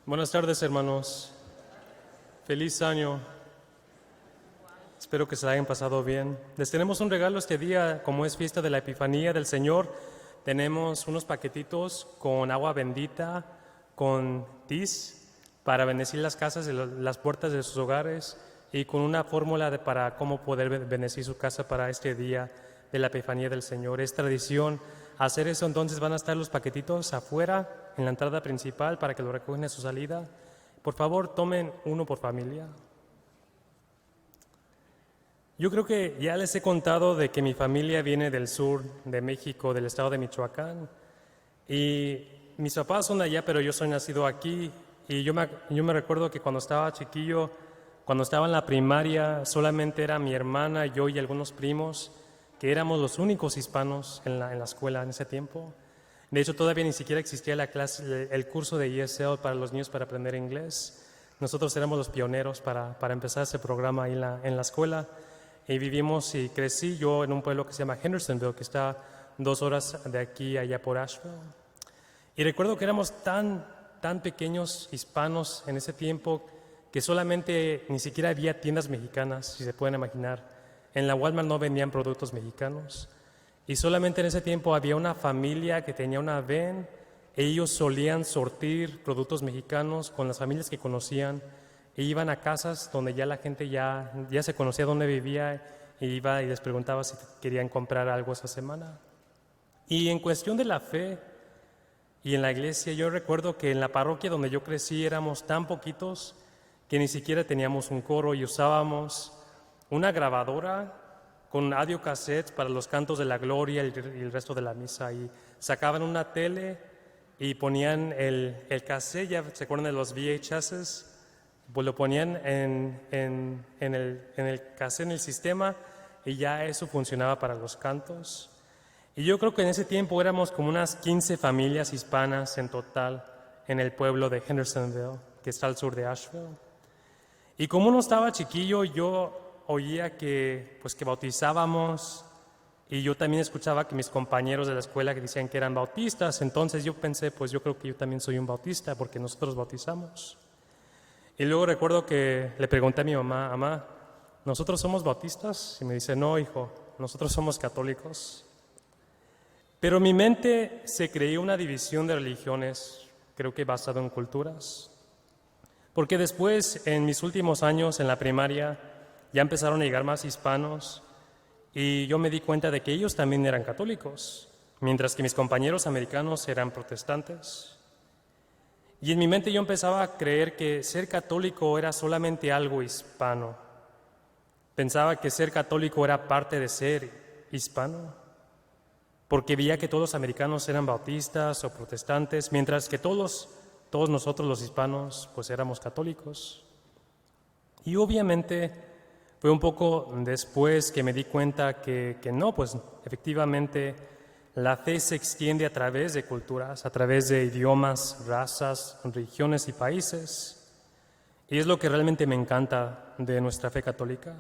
Buenas tardes, hermanos. Feliz año. Espero que se la hayan pasado bien. Les tenemos un regalo este día, como es fiesta de la Epifanía del Señor. Tenemos unos paquetitos con agua bendita, con tis, para bendecir las casas y las puertas de sus hogares, y con una fórmula para cómo poder bendecir su casa para este día de la Epifanía del Señor. Es tradición hacer eso, entonces van a estar los paquetitos afuera, en la entrada principal, para que lo recojan a su salida. Por favor, tomen uno por familia. Yo creo que ya les he contado de que mi familia viene del sur de México, del estado de Michoacán, y mis papás son de allá, pero yo soy nacido aquí, y yo me recuerdo que cuando estaba chiquillo, cuando estaba en la primaria, solamente era mi hermana, yo y algunos primos, que éramos los únicos hispanos en la escuela en ese tiempo. De hecho, todavía ni siquiera existía el curso de ESL para los niños para aprender inglés. Nosotros éramos los pioneros para empezar ese programa ahí en la escuela. Y vivimos y crecí yo en un pueblo que se llama Hendersonville, que está 2 horas de aquí allá por Asheville. Y recuerdo que éramos tan pequeños hispanos en ese tiempo que solamente ni siquiera había tiendas mexicanas, si se pueden imaginar. En la Walmart no vendían productos mexicanos. Y solamente en ese tiempo había una familia que tenía una van. Ellos solían sortir productos mexicanos con las familias que conocían. E iban a casas donde ya la gente ya se conocía dónde vivía, e iba y les preguntaba si querían comprar algo esa semana. Y en cuestión de la fe y en la iglesia, yo recuerdo que en la parroquia donde yo crecí éramos tan poquitos que ni siquiera teníamos un coro y usábamos una grabadora con audiocassettes para los cantos de la gloria y el resto de la misa. Y sacaban una tele y ponían el cassette, ya se acuerdan de los VHS, pues lo ponían en el cassette, en el sistema, y ya eso funcionaba para los cantos. Y yo creo que en ese tiempo éramos como unas 15 familias hispanas en total en el pueblo de Hendersonville, que está al sur de Asheville. Y como uno estaba chiquillo, yo oía que bautizábamos, y yo también escuchaba que mis compañeros de la escuela que decían que eran bautistas. Entonces yo pensé, pues yo creo que yo también soy un bautista porque nosotros bautizamos. Y luego recuerdo que le pregunté a mi mamá, ¿nosotros somos bautistas? Y me dice, no, hijo, nosotros somos católicos. Pero en mi mente se creó una división de religiones, creo que basado en culturas. Porque después, en mis últimos años en la primaria, ya empezaron a llegar más hispanos, y yo me di cuenta de que ellos también eran católicos, mientras que mis compañeros americanos eran protestantes. Y en mi mente yo empezaba a creer que ser católico era solamente algo hispano. Pensaba que ser católico era parte de ser hispano, porque veía que todos los americanos eran bautistas o protestantes, mientras que todos nosotros los hispanos pues éramos católicos. Y obviamente fue un poco después que me di cuenta que no, pues efectivamente la fe se extiende a través de culturas, a través de idiomas, razas, religiones y países. Y es lo que realmente me encanta de nuestra fe católica,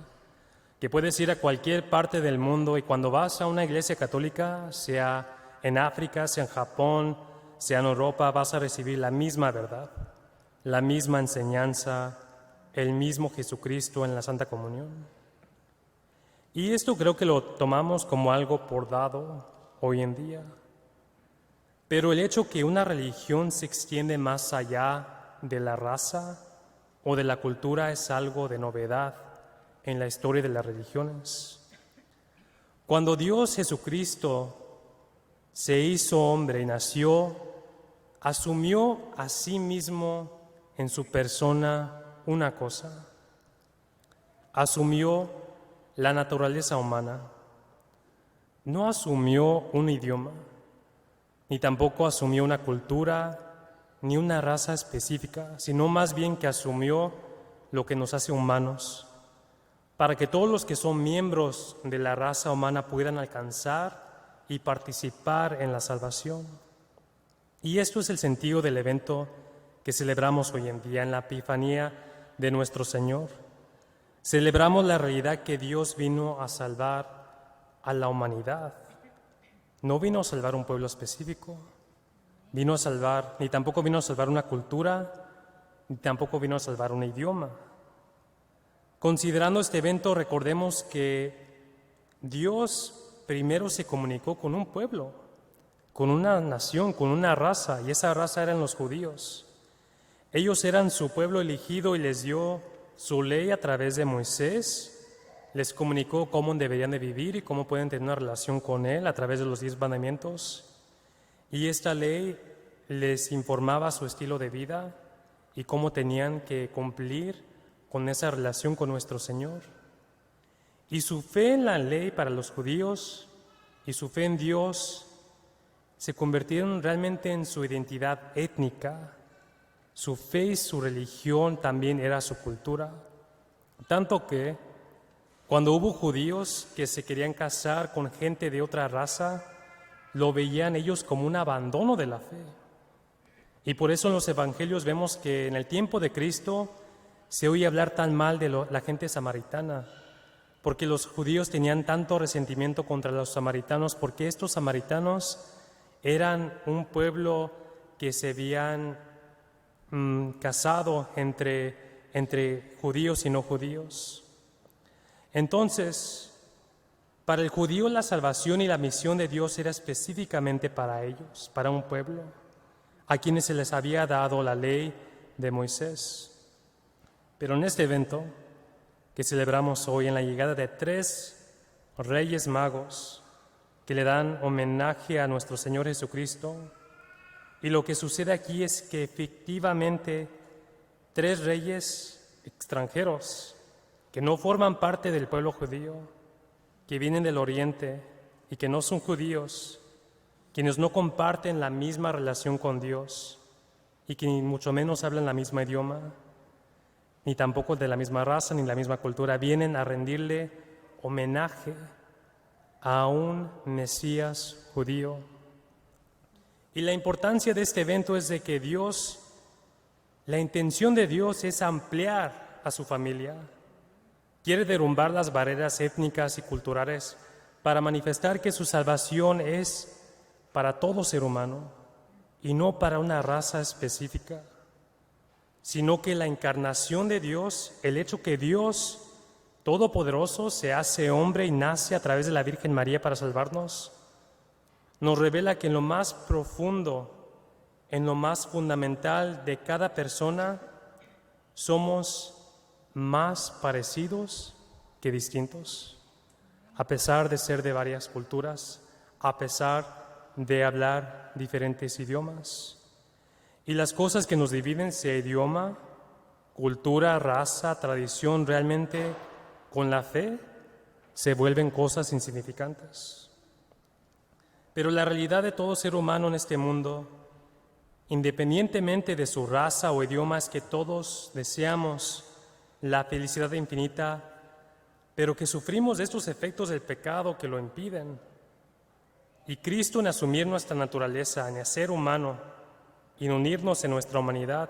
que puedes ir a cualquier parte del mundo y cuando vas a una iglesia católica, sea en África, sea en Japón, sea en Europa, vas a recibir la misma verdad, la misma enseñanza, el mismo Jesucristo en la Santa Comunión. Y esto creo que lo tomamos como algo por dado hoy en día. Pero el hecho que una religión se extiende más allá de la raza o de la cultura es algo de novedad en la historia de las religiones. Cuando Dios Jesucristo se hizo hombre y nació, asumió a sí mismo en su persona una cosa. Asumió la naturaleza humana. No asumió un idioma, ni tampoco asumió una cultura, ni una raza específica, sino más bien que asumió lo que nos hace humanos, para que todos los que son miembros de la raza humana puedan alcanzar y participar en la salvación. Y esto es el sentido del evento que celebramos hoy en día en la Epifanía de nuestro Señor. Celebramos la realidad que Dios vino a salvar a la humanidad. No vino a salvar un pueblo específico, vino a salvar, ni tampoco vino a salvar una cultura, ni tampoco vino a salvar un idioma. Considerando este evento, recordemos que Dios primero se comunicó con un pueblo, con una nación, con una raza, y esa raza eran los judíos. Ellos eran su pueblo elegido y les dio su ley a través de Moisés, les comunicó cómo deberían de vivir y cómo pueden tener una relación con Él a través de los 10 mandamientos. Y esta ley les informaba su estilo de vida y cómo tenían que cumplir con esa relación con nuestro Señor. Y su fe en la ley para los judíos y su fe en Dios se convirtieron realmente en su identidad étnica. Su fe y su religión también era su cultura. Tanto que cuando hubo judíos que se querían casar con gente de otra raza, lo veían ellos como un abandono de la fe. Y por eso en los evangelios vemos que en el tiempo de Cristo se oye hablar tan mal de la gente samaritana, porque los judíos tenían tanto resentimiento contra los samaritanos, porque estos samaritanos eran un pueblo que se habían casado entre judíos y no judíos. Entonces, para el judío la salvación y la misión de Dios era específicamente para ellos, para un pueblo, a quienes se les había dado la ley de Moisés. Pero en este evento que celebramos hoy, en la llegada de 3 reyes magos que le dan homenaje a nuestro Señor Jesucristo, y lo que sucede aquí es que efectivamente 3 reyes extranjeros que no forman parte del pueblo judío, que vienen del oriente y que no son judíos, quienes no comparten la misma relación con Dios y que ni mucho menos hablan la misma idioma, ni tampoco de la misma raza ni la misma cultura, vienen a rendirle homenaje a un Mesías judío. Y la importancia de este evento es de que la intención de Dios es ampliar a su familia. Quiere derrumbar las barreras étnicas y culturales para manifestar que su salvación es para todo ser humano y no para una raza específica, sino que la encarnación de Dios, el hecho que Dios Todopoderoso se hace hombre y nace a través de la Virgen María para salvarnos, nos revela que en lo más profundo, en lo más fundamental de cada persona, somos más parecidos que distintos, a pesar de ser de varias culturas, a pesar de hablar diferentes idiomas. Y las cosas que nos dividen, sea idioma, cultura, raza, tradición, realmente con la fe se vuelven cosas insignificantes. Pero la realidad de todo ser humano en este mundo, independientemente de su raza o idioma, es que todos deseamos la felicidad infinita, pero que sufrimos de estos efectos del pecado que lo impiden. Y Cristo, en asumir nuestra naturaleza, en ser humano y en unirnos en nuestra humanidad,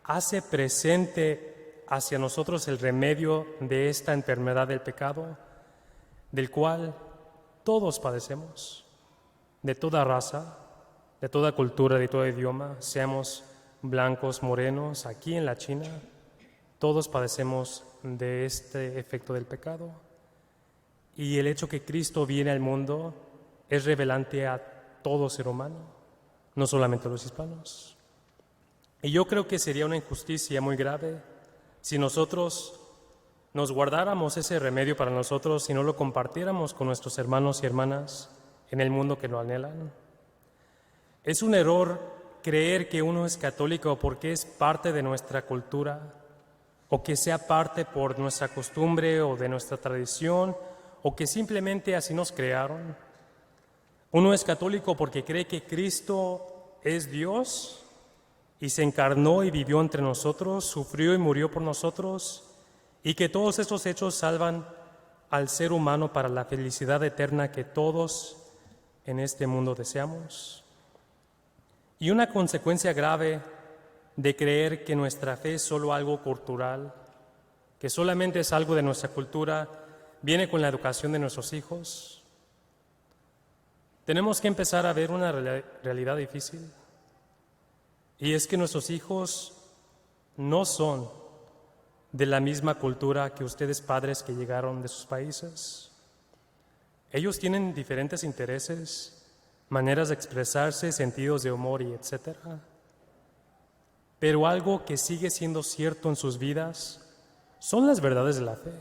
hace presente hacia nosotros el remedio de esta enfermedad del pecado, del cual todos padecemos, de toda raza, de toda cultura, de todo idioma, seamos blancos, morenos, aquí en la China, todos padecemos de este efecto del pecado. Y el hecho que Cristo viene al mundo es revelante a todo ser humano, no solamente a los hispanos. Y yo creo que sería una injusticia muy grave si nosotros nos guardáramos ese remedio para nosotros y no lo compartiéramos con nuestros hermanos y hermanas en el mundo que lo anhelan. Es un error creer que uno es católico porque es parte de nuestra cultura, o que sea parte por nuestra costumbre o de nuestra tradición, o que simplemente así nos crearon. Uno es católico porque cree que Cristo es Dios y se encarnó y vivió entre nosotros, sufrió y murió por nosotros, y que todos estos hechos salvan al ser humano para la felicidad eterna que todos en este mundo deseamos. Y una consecuencia grave de creer que nuestra fe es solo algo cultural, que solamente es algo de nuestra cultura, viene con la educación de nuestros hijos. Tenemos que empezar a ver una realidad difícil, y es que nuestros hijos no son de la misma cultura que ustedes padres que llegaron de sus países. Ellos tienen diferentes intereses, maneras de expresarse, sentidos de humor y etc. Pero algo que sigue siendo cierto en sus vidas son las verdades de la fe.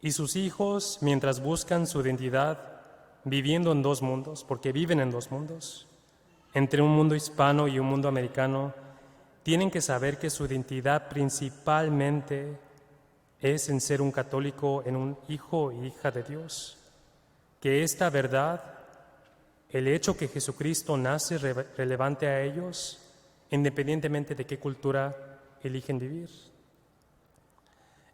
Y sus hijos, mientras buscan su identidad, viviendo en dos mundos, porque viven en dos mundos, entre un mundo hispano y un mundo americano, tienen que saber que su identidad principalmente es en ser un católico, en un hijo e hija de Dios. Que esta verdad, el hecho que Jesucristo nace relevante a ellos, independientemente de qué cultura eligen vivir.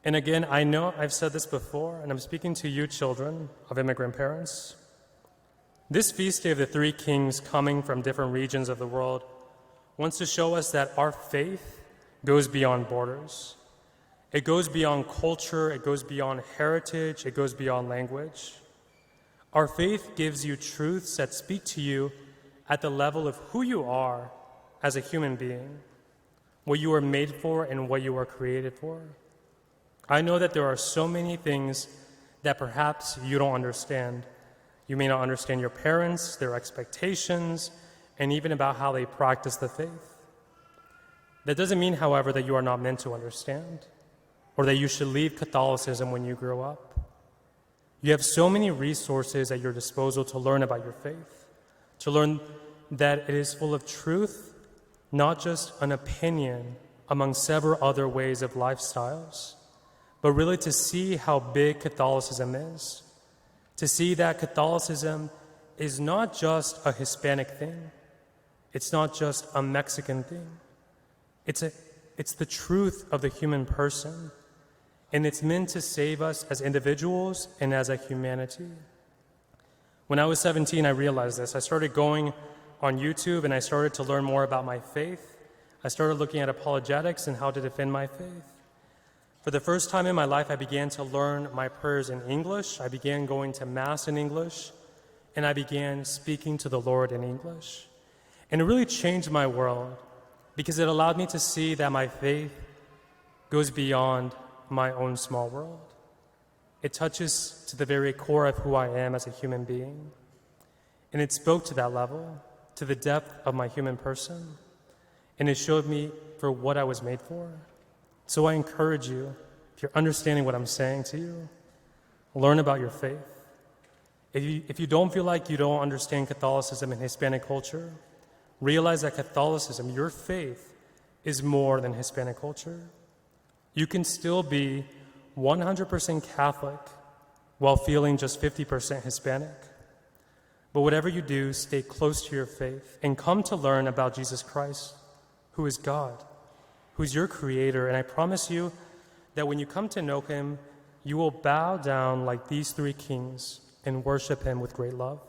And again, I know I've said this before, and I'm speaking to you children of immigrant parents. This feast day of the Three Kings coming from different regions of the world wants to show us that our faith goes beyond borders. It goes beyond culture, it goes beyond heritage, it goes beyond language. Our faith gives you truths that speak to you at the level of who you are as a human being, what you were made for and what you were created for. I know that there are so many things that perhaps you don't understand. You may not understand your parents, their expectations, and even about how they practice the faith. That doesn't mean, however, that you are not meant to understand or that you should leave Catholicism when you grow up. You have so many resources at your disposal to learn about your faith, to learn that it is full of truth, not just an opinion among several other ways of lifestyles, but really to see how big Catholicism is, to see that Catholicism is not just a Hispanic thing, it's not just a Mexican thing, it's the truth of the human person, and it's meant to save us as individuals and as a humanity. When I was 17, I realized this. I started going on YouTube and I started to learn more about my faith. I started looking at apologetics and how to defend my faith. For the first time in my life, I began to learn my prayers in English. I began going to Mass in English, and I began speaking to the Lord in English. And it really changed my world because it allowed me to see that my faith goes beyond my own small world. It touches to the very core of who I am as a human being. And it spoke to that level, to the depth of my human person, and it showed me for what I was made for. So I encourage you, if you're understanding what I'm saying to you, learn about your faith. If you don't feel like you don't understand Catholicism and Hispanic culture, realize that Catholicism, your faith, is more than Hispanic culture. You can still be 100% Catholic while feeling just 50% Hispanic. But whatever you do, stay close to your faith and come to learn about Jesus Christ, who is God, who's your creator. And I promise you that when you come to know him, you will bow down like these three kings and worship him with great love.